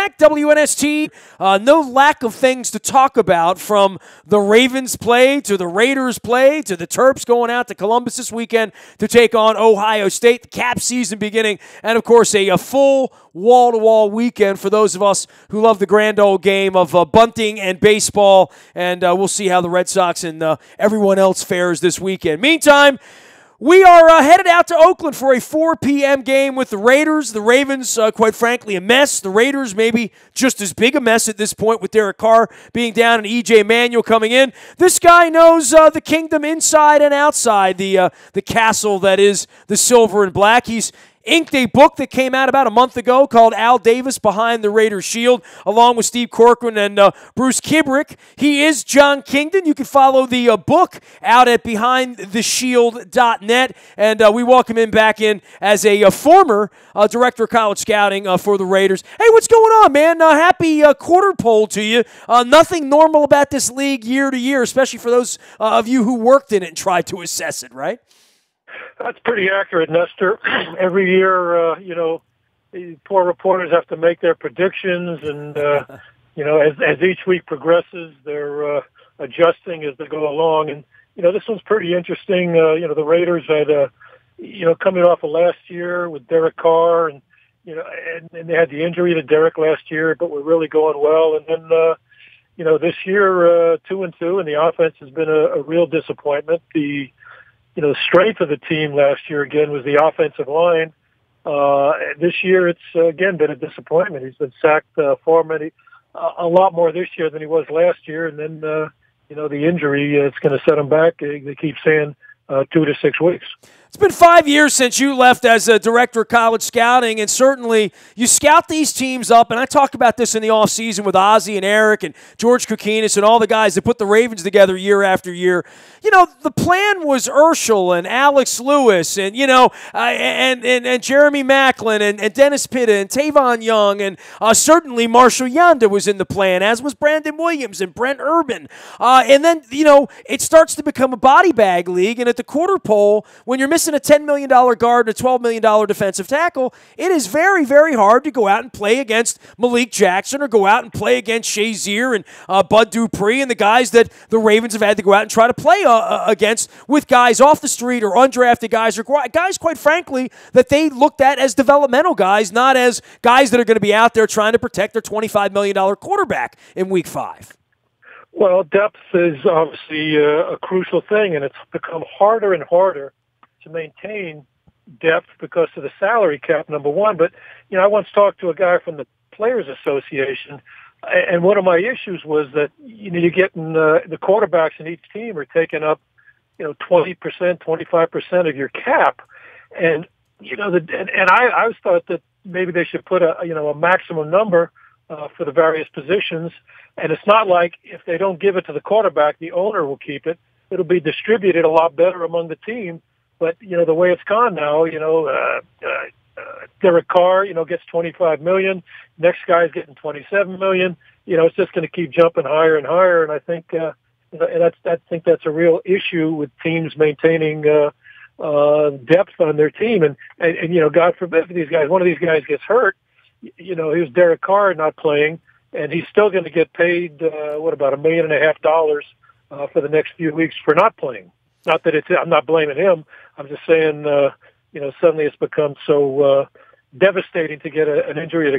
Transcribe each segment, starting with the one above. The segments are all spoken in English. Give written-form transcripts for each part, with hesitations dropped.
WNST, no lack of things to talk about, from the Ravens play to the Raiders play to the Terps going out to Columbus this weekend to take on Ohio State, the cap season beginning, and of course a full wall-to-wall weekend for those of us who love the grand old game of bunting and baseball, and we'll see how the Red Sox and everyone else fares this weekend. Meantime, we are headed out to Oakland for a 4 p.m. game with the Raiders. The Ravens, quite frankly, a mess. The Raiders maybe just as big a mess at this point, with Derek Carr being down and E.J. Manuel coming in. This guy knows the kingdom inside and outside, the castle that is the silver and black. He's inked a book that came out about a month ago called Al Davis Behind the Raiders Shield, along with Steve Corcoran and Bruce Kibrick. He is John Kingdon. You can follow the book out at BehindTheShield.net, and we welcome him back in as a former director of college scouting for the Raiders. Hey, what's going on, man? Happy quarter pole to you. Nothing normal about this league year to year, especially for those of you who worked in it and tried to assess it, right? That's pretty accurate, Nestor. Every year, the poor reporters have to make their predictions, and as each week progresses, they're adjusting as they go along. And this one's pretty interesting. The Raiders had, coming off of last year with Derek Carr, and and they had the injury to Derek last year, but we're really going well. And then this year 2-2, and the offense has been a real disappointment. The strength of the team last year, again, was the offensive line. This year, it's, again, been a disappointment. He's been sacked a lot more this year than he was last year. And then, the injury, it's going to set him back. They keep saying 2 to 6 weeks. It's been 5 years since you left as a director of college scouting, and certainly you scout these teams up, and I talked about this in the offseason with Ozzie and Eric and George Kokinis and all the guys that put the Ravens together year after year. The plan was Urschel and Alex Lewis and, and Jeremy Maclin and Dennis Pitta and Tavon Young, and certainly Marshall Yanda was in the plan, as was Brandon Williams and Brent Urban. And then, it starts to become a body bag league, and at the quarter pole, when you're missing a $10 million guard and a $12 million defensive tackle, it is very, very hard to go out and play against Malik Jackson or go out and play against Shazier and Bud Dupree and the guys that the Ravens have had to go out and try to play against, with guys off the street or undrafted guys, or guys, quite frankly, that they looked at as developmental guys, not as guys that are going to be out there trying to protect their $25 million quarterback in Week 5. Well, depth is obviously a crucial thing, and it's become harder and harder to maintain depth because of the salary cap, number one. But, I once talked to a guy from the Players Association, and one of my issues was that, you're getting the quarterbacks in each team are taking up, 20%, 25% of your cap. And, I always thought that maybe they should put a maximum number for the various positions. And it's not like if they don't give it to the quarterback, the owner will keep it. It'll be distributed a lot better among the team. But, the way it's gone now, Derek Carr, gets $25 million. Next guy's getting $27 million. It's just going to keep jumping higher and higher. And I think, I think that's a real issue with teams maintaining depth on their team. And God forbid if one of these guys gets hurt, here's Derek Carr not playing, and he's still going to get paid, about $1.5 million for the next few weeks for not playing. Not that I'm not blaming him. I'm just saying, suddenly it's become so devastating to get an injury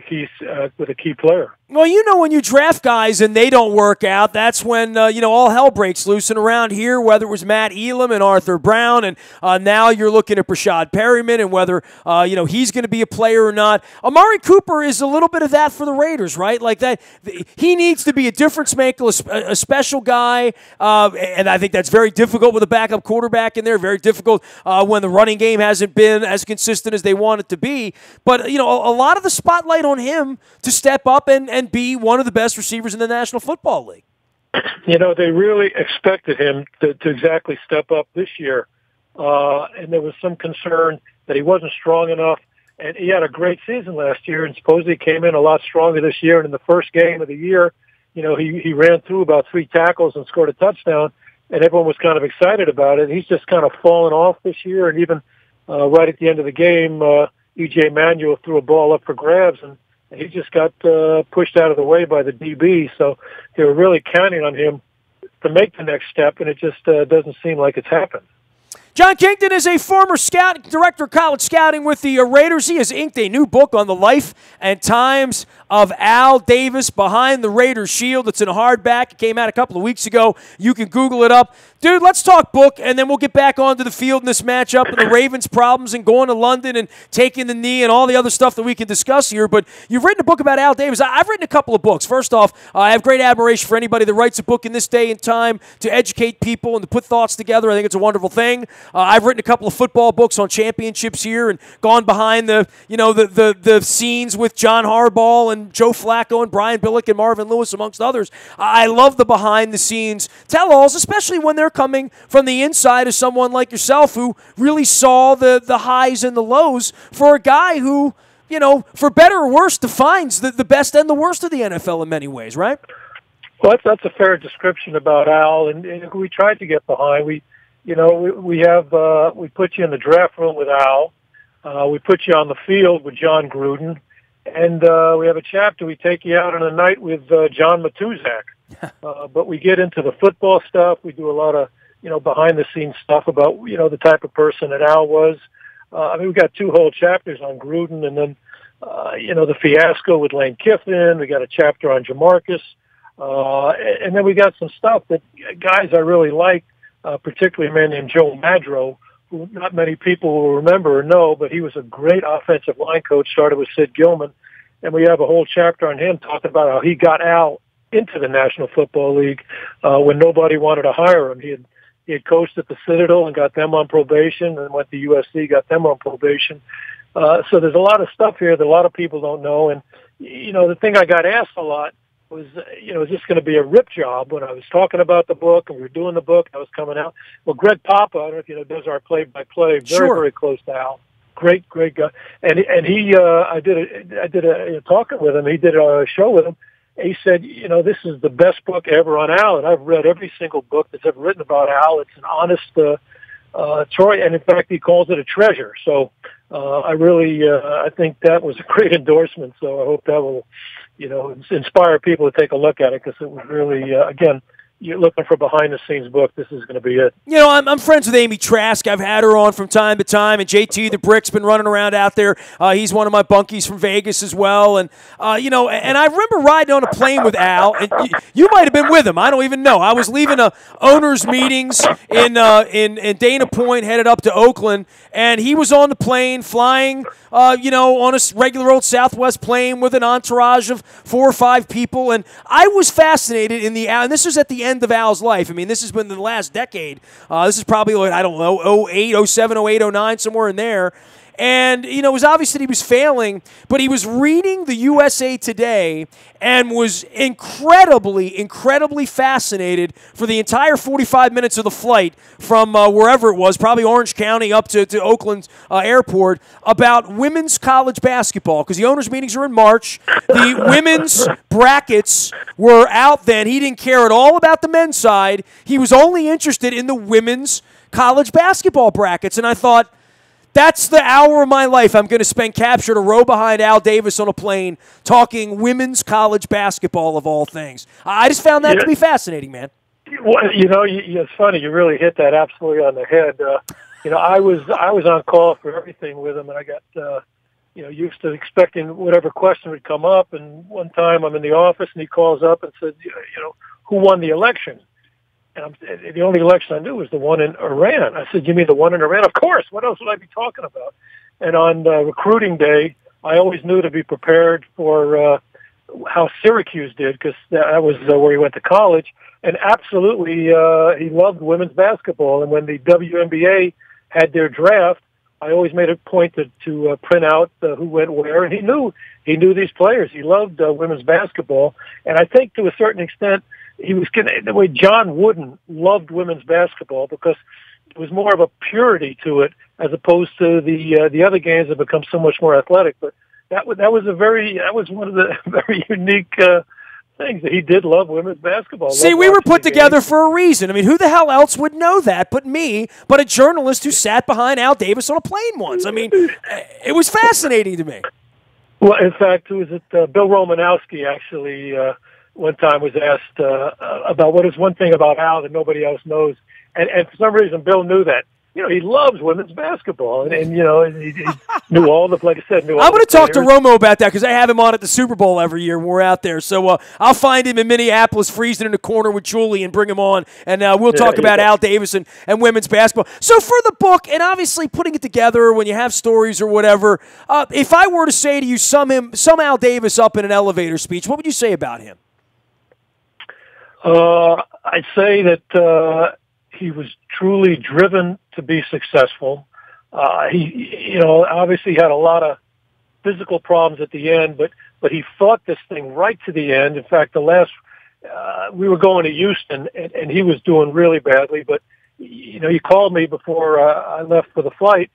with a key player. Well, when you draft guys and they don't work out, that's when, all hell breaks loose. And around here, whether it was Matt Elam and Arthur Brown, and now you're looking at Brashad Perryman and whether, he's going to be a player or not. Amari Cooper is a little bit of that for the Raiders, right? Like that, he needs to be a difference maker, a special guy, and I think that's very difficult with a backup quarterback in there, very difficult when the running game hasn't been as consistent as they want it to be. But, a lot of the spotlight on him to step up and be one of the best receivers in the National Football League. They really expected him to exactly step up this year. And there was some concern that he wasn't strong enough. And he had a great season last year and supposedly came in a lot stronger this year. And in the first game of the year, he ran through about 3 tackles and scored a touchdown. And everyone was kind of excited about it. He's just kind of fallen off this year. And even right at the end of the game, E.J. Manuel threw a ball up for grabs, and He just got pushed out of the way by the DB, so they were really counting on him to make the next step, and it just doesn't seem like it's happened. John Kington is a former director of college scouting with the Raiders. He has inked a new book on the life and times of Al Davis behind the Raiders shield. It's in a hardback. It came out a couple of weeks ago. You can Google it up. Dude, let's talk book, and then we'll get back onto the field in this matchup and the Ravens' problems and going to London and taking the knee and all the other stuff that we can discuss here. But you've written a book about Al Davis. I've written a couple of books. First off, I have great admiration for anybody that writes a book in this day and time to educate people and to put thoughts together. I think it's a wonderful thing. I've written a couple of football books on championships here and gone behind the scenes with John Harbaugh and Joe Flacco and Brian Billick and Marvin Lewis, amongst others. I love the behind-the-scenes tell-alls, especially when they're coming from the inside of someone like yourself who really saw the highs and the lows for a guy who, for better or worse, defines the best and the worst of the NFL in many ways, right? Well, that's a fair description about Al, and we tried to get behind. We put you in the draft room with Al. We put you on the field with John Gruden. And we have a chapter. We take you out on a night with John Matuzak. But we get into the football stuff. We do a lot of, behind-the-scenes stuff about, the type of person that Al was. We've got 2 whole chapters on Gruden, and then, the fiasco with Lane Kiffin. We got a chapter on Jamarcus. And then we got some stuff that guys I really like, particularly a man named Joe Madro, who not many people will remember or know, but he was a great offensive line coach, started with Sid Gilman. And we have a whole chapter on him talking about how he got Al into the National Football League when nobody wanted to hire him. He had coached at the Citadel and got them on probation, and went to USC, got them on probation. So there's a lot of stuff here that a lot of people don't know. And, the thing I got asked a lot was, is this going to be a rip job? When I was talking about the book and we were doing the book, I was coming out. Well, Greg Papa, I don't know if you know, does our play-by-play, very close to Al. Great guy. And he, I did a talking with him. He did a show with him. He said, this is the best book ever on Al, and I've read every single book that's ever written about Al. It's an honest story, and in fact, he calls it a treasure. So I really, I think that was a great endorsement. So I hope that will, inspire people to take a look at it, because it was really, again, you're looking for behind-the-scenes book, this is going to be it. I'm friends with Amy Trask. I've had her on from time to time, and JT the Brick's been running around out there. He's one of my bunkies from Vegas as well. And, and I remember riding on a plane with Al, and you might have been with him. I don't even know. I was leaving owners' meetings in Dana Point, headed up to Oakland, and he was on the plane flying, on a regular old Southwest plane with an entourage of 4 or 5 people. And I was fascinated and this was at the end of Al's life. This has been the last decade. This is probably, 08, 07, 08, 09, somewhere in there. And, it was obvious that he was failing, but he was reading the USA Today and was incredibly fascinated for the entire 45 minutes of the flight from wherever it was, probably Orange County up to Oakland Airport, about women's college basketball, because the owners' meetings are in March. The women's brackets were out then. He didn't care at all about the men's side. He was only interested in the women's college basketball brackets, and I thought, that's the hour of my life I'm going to spend captured a row behind Al Davis on a plane talking women's college basketball of all things. I just found that to be fascinating, man. Well, it's funny. You really hit that absolutely on the head. I was on call for everything with him, and I got used to expecting whatever question would come up. And one time I'm in the office, and he calls up and said, who won the election? And the only election I knew was the one in Iran. I said, you mean the one in Iran? Of course. What else would I be talking about? And on recruiting day, I always knew to be prepared for how Syracuse did, because that was where he went to college. And absolutely, he loved women's basketball. And when the WNBA had their draft, I always made a point to print out who went where. And he knew these players. He loved women's basketball. And I think to a certain extent, he was the way John Wooden loved women's basketball, because it was more of a purity to it as opposed to the other games that become so much more athletic. But that was one of the very unique things, that he did love women's basketball. See, we were put together for a reason. Who the hell else would know that but me, but a journalist who sat behind Al Davis on a plane once? It was fascinating to me. Well, in fact, it was Bill Romanowski actually one time was asked about what is one thing about Al that nobody else knows, and for some reason Bill knew that. You know, he loves women's basketball, and you know, he knew all the, like I said, knew all I'm going to talk to players. Romo about that because I have him on at the Super Bowl every year when we're out there. So I'll find him in Minneapolis freezing in the corner with Julie and bring him on, and we'll talk about Al Davis and women's basketball. So for the book, and obviously putting it together when you have stories or whatever, if I were to say to you, sum Al Davis up in an elevator speech, what would you say about him? I'd say that he was truly driven to be successful. He, you know, obviously had a lot of physical problems at the end, but he fought this thing right to the end. In fact, we were going to Houston, and he was doing really badly. But you know, he called me before I left for the flight,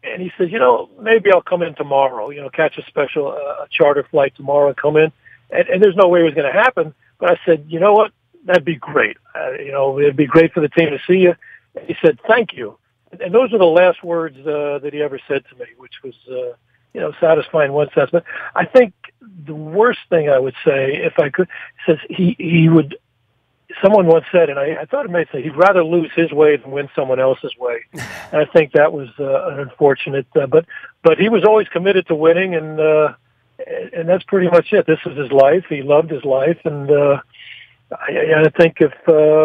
and he said, you know, maybe I'll come in tomorrow. You know, catch a special charter flight tomorrow and come in. And there's no way it was going to happen. But I said, you know what? That'd be great. You know, it'd be great for the team to see you. And he said, thank you. And those are the last words that he ever said to me, which was, you know, satisfying in one sense. But I think the worst thing I would say, if I could, says he would, someone once said, and I thought it made sense, he'd rather lose his way than win someone else's way. And I think that was an unfortunate, but he was always committed to winning, and that's pretty much it. This was his life. He loved his life, and I think if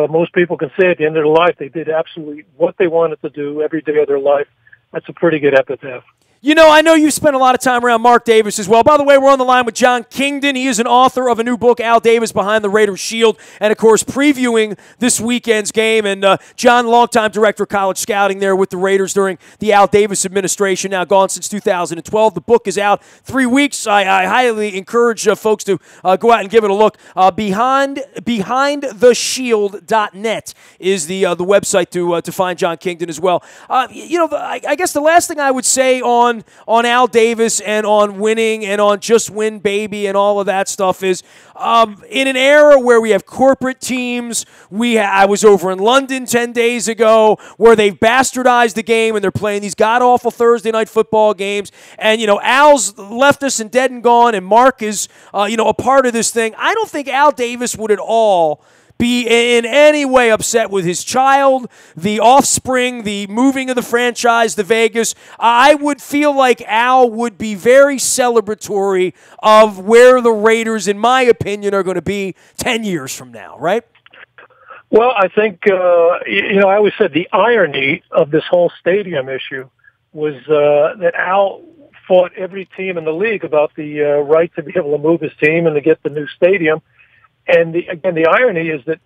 most people can say at the end of their life they did absolutely what they wanted to do every day of their life, that's a pretty good epitaph. You know, I know you spent a lot of time around Mark Davis as well. By the way, we're on the line with John Kingdon. He is an author of a new book, Al Davis Behind the Raiders Shield, and, of course, previewing this weekend's game. And John, longtime director of college scouting there with the Raiders during the Al Davis administration, now gone since 2012. The book is out 3 weeks. I highly encourage folks to go out and give it a look. BehindTheShield.net is the website to find John Kingdon as well. You know, I guess the last thing I would say on Al Davis and on winning and on just win baby and all of that stuff is in an era where we have corporate teams, I was over in London 10 days ago where they've bastardized the game and they're playing these god-awful Thursday night football games, and, you know, Al's left us and dead and gone, and Mark is, you know, a part of this thing. I don't think Al Davis would at all be in any way upset with his child, the offspring, the moving of the franchise to Vegas. I would feel like Al would be very celebratory of where the Raiders, in my opinion, are going to be 10 years from now, right? Well, I think, you know, I always said the irony of this whole stadium issue was that Al fought every team in the league about the right to be able to move his team and to get the new stadium. And again, the irony is that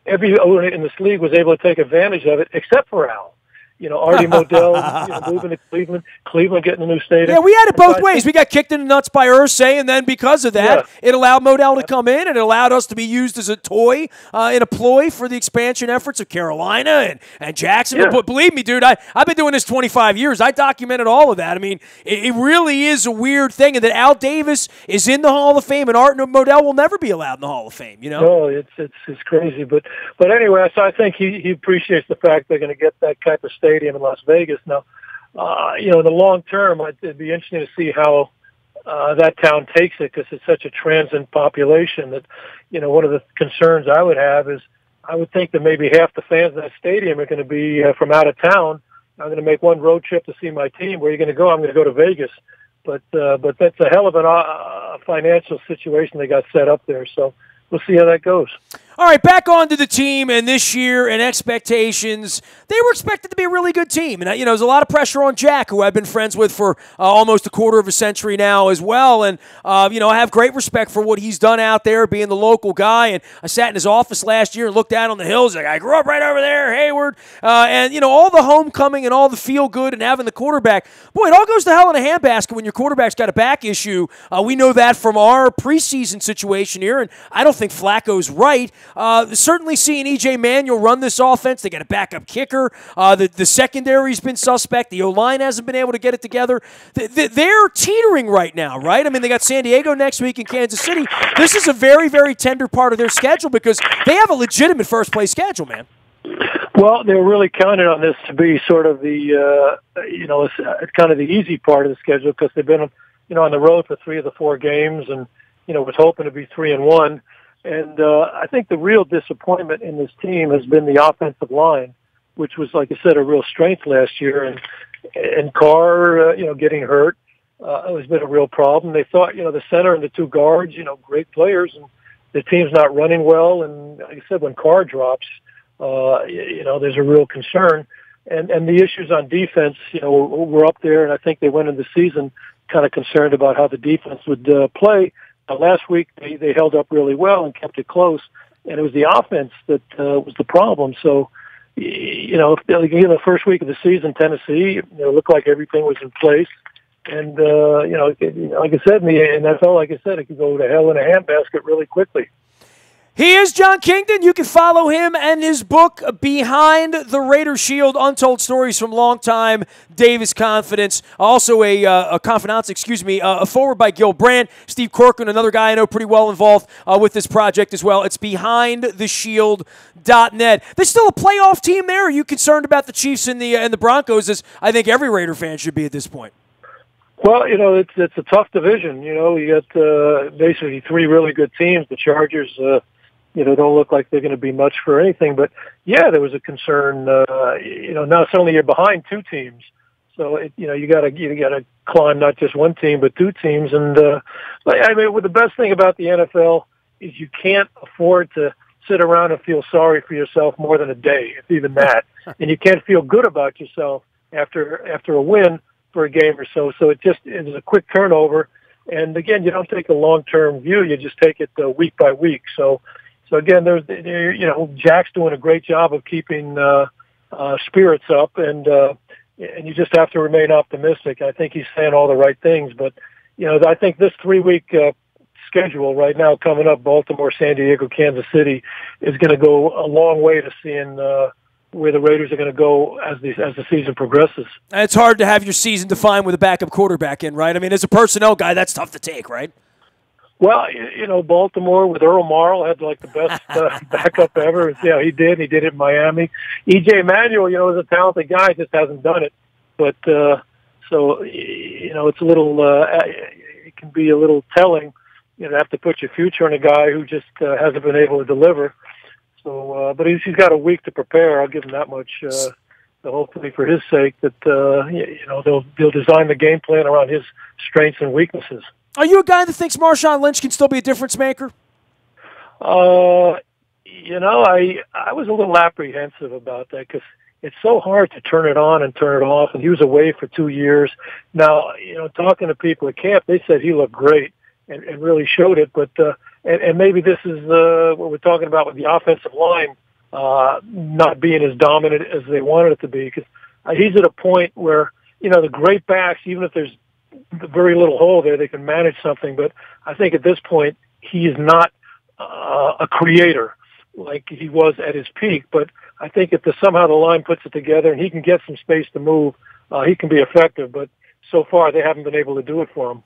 every owner in this league was able to take advantage of it, except for Al. You know, Artie Modell moving to Cleveland getting a new stadium. Yeah, we had it both ways. We got kicked in the nuts by Irsay, and then because of that, it allowed Modell to come in, and it allowed us to be used as a toy and a ploy for the expansion efforts of Carolina and Jacksonville. But believe me, dude, I've been doing this 25 years. I documented all of that. I mean, it really is a weird thing, and that Al Davis is in the Hall of Fame, and Art Modell will never be allowed in the Hall of Fame. You know? No, it's crazy. But anyway, so I think he appreciates the fact they're going to get that type of stadium in Las Vegas. Now, you know, in the long term, it'd be interesting to see how that town takes it, because it's such a transient population that, you know, one of the concerns I would have is I would think that maybe half the fans in that stadium are going to be from out of town. I'm going to make one road trip to see my team. Where are you going to go? I'm going to go to Vegas. But that's a hell of a financial situation they got set up there. So we'll see how that goes. All right, back on to the team and this year and expectations. They were expected to be a really good team. And, you know, there's a lot of pressure on Jack, who I've been friends with for almost a quarter of a century now as well. And, you know, I have great respect for what he's done out there, being the local guy. And I sat in his office last year and looked out on the hills. Like, I grew up right over there, Hayward. And, you know, all the homecoming and all the feel-good and having the quarterback. Boy, it all goes to hell in a handbasket when your quarterback's got a back issue. We know that from our preseason situation here. And I don't think Flacco's right. Certainly seeing E.J. Manuel run this offense. They got a backup kicker. The secondary's been suspect. The O-line hasn't been able to get it together. They're teetering right now, right? I mean, they got San Diego next week in Kansas City. This is a very, very tender part of their schedule because they have a legitimate first-place schedule, man. Well, they're really counting on this to be sort of the, you know, it's kind of the easy part of the schedule, because they've been on the road for 3 of the 4 games, and was hoping to be 3-1. And I think the real disappointment in this team has been the offensive line, which was, like I said, a real strength last year. And Carr, getting hurt has been a real problem. They thought, the center and the 2 guards, great players, and the team's not running well. And like I said, when Carr drops, there's a real concern. And the issues on defense, were up there, and I think they went into the season kind of concerned about how the defense would play. Last week, they held up really well and kept it close, and it was the offense that was the problem. So, the first week of the season, Tennessee, it looked like everything was in place. And, like I said, in the NFL, like I said, it could go to hell in a handbasket really quickly. He is John Kingdon. You can follow him and his book, Behind the Raider Shield, Untold Stories from Longtime Davis Confidence. Also a confidant, a forward by Gil Brandt. Steve Corcoran, another guy I know pretty well involved with this project as well. It's BehindTheShield.net. There's still a playoff team there. Are you concerned about the Chiefs and the Broncos, as I think every Raider fan should be at this point? Well, it's a tough division. You got basically 3 really good teams. The Chargers, don't look like they're going to be much for anything. But yeah, there was a concern. Now suddenly you're behind 2 teams, so you got to climb not just 1 team but 2 teams. And the best thing about the NFL is you can't afford to sit around and feel sorry for yourself more than a day, if even that. And you can't feel good about yourself after a win for a game or so. So it is a quick turnover. And again, you don't take a long-term view. You just take it week by week. So again, Jack's doing a great job of keeping spirits up, and you just have to remain optimistic. I think he's saying all the right things, but I think this 3-week schedule right now coming up, Baltimore, San Diego, Kansas City, is going to go a long way to seeing where the Raiders are going to go as the season progresses. And it's hard to have your season defined with a backup quarterback in, right? I mean, as a personnel guy, that's tough to take, right? Well, Baltimore with Earl Morrall had like the best backup ever. Yeah, he did. He did it in Miami. E.J. Manuel, is a talented guy, just hasn't done it. But it's a little. It can be a little telling. You have to put your future on a guy who just hasn't been able to deliver. So, but he's got a week to prepare. I'll give him that much. Hopefully, for his sake, that they'll design the game plan around his strengths and weaknesses. Are you a guy that thinks Marshawn Lynch can still be a difference maker? I was a little apprehensive about that because it's so hard to turn it on and turn it off. And he was away for 2 years. Now, talking to people at camp, they said he looked great and really showed it. But and maybe this is what we're talking about with the offensive line not being as dominant as they wanted it to be. Because he's at a point where the great backs, even if there's very little hole there, they can manage something. But I think at this point, he is not a creator like he was at his peak. But I think if somehow the line puts it together and he can get some space to move, he can be effective. But so far, they haven't been able to do it for him.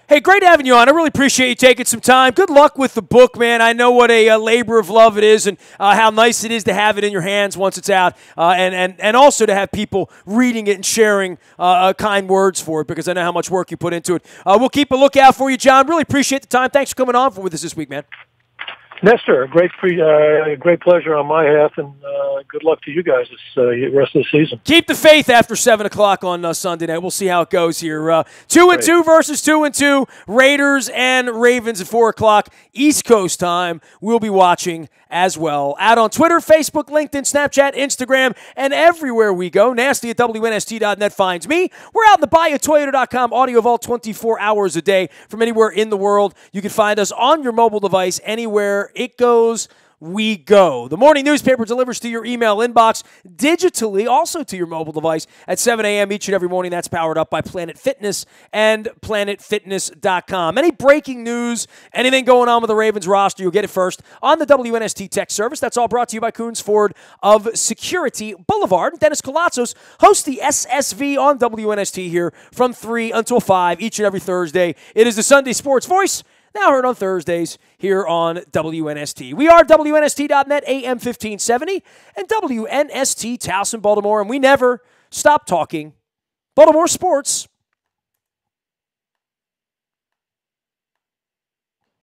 Hey, great having you on. I really appreciate you taking some time. Good luck with the book, man. I know what a labor of love it is and how nice it is to have it in your hands once it's out and also to have people reading it and sharing kind words for it, because I know how much work you put into it. We'll keep a lookout for you, John. Really appreciate the time. Thanks for coming on with us this week, man. Nestor, great pleasure on my half, and good luck to you guys this rest of the season. Keep the faith after 7 o'clock on Sunday night. We'll see how it goes here. 2-2 versus 2-2. Raiders and Ravens at 4 o'clock East Coast time. We'll be watching as well. Out on Twitter, Facebook, LinkedIn, Snapchat, Instagram, and everywhere we go. Nasty at WNST.net finds me. We're out in the buyatoyota.com audio vault 24 hours a day from anywhere in the world. You can find us on your mobile device anywhere it goes. We go. The morning newspaper delivers to your email inbox digitally, also to your mobile device at 7 a.m. each and every morning. That's powered up by Planet Fitness and PlanetFitness.com. Any breaking news, anything going on with the Ravens roster, you'll get it first on the WNST text service. That's all brought to you by Coons Ford of Security Boulevard. Dennis Colazzos hosts the SSV on WNST here from 3 until 5 each and every Thursday. It is the Sunday Sports Voice, now heard on Thursdays here on WNST. We are WNST.net, AM 1570, and WNST Towson, Baltimore, and we never stop talking Baltimore sports.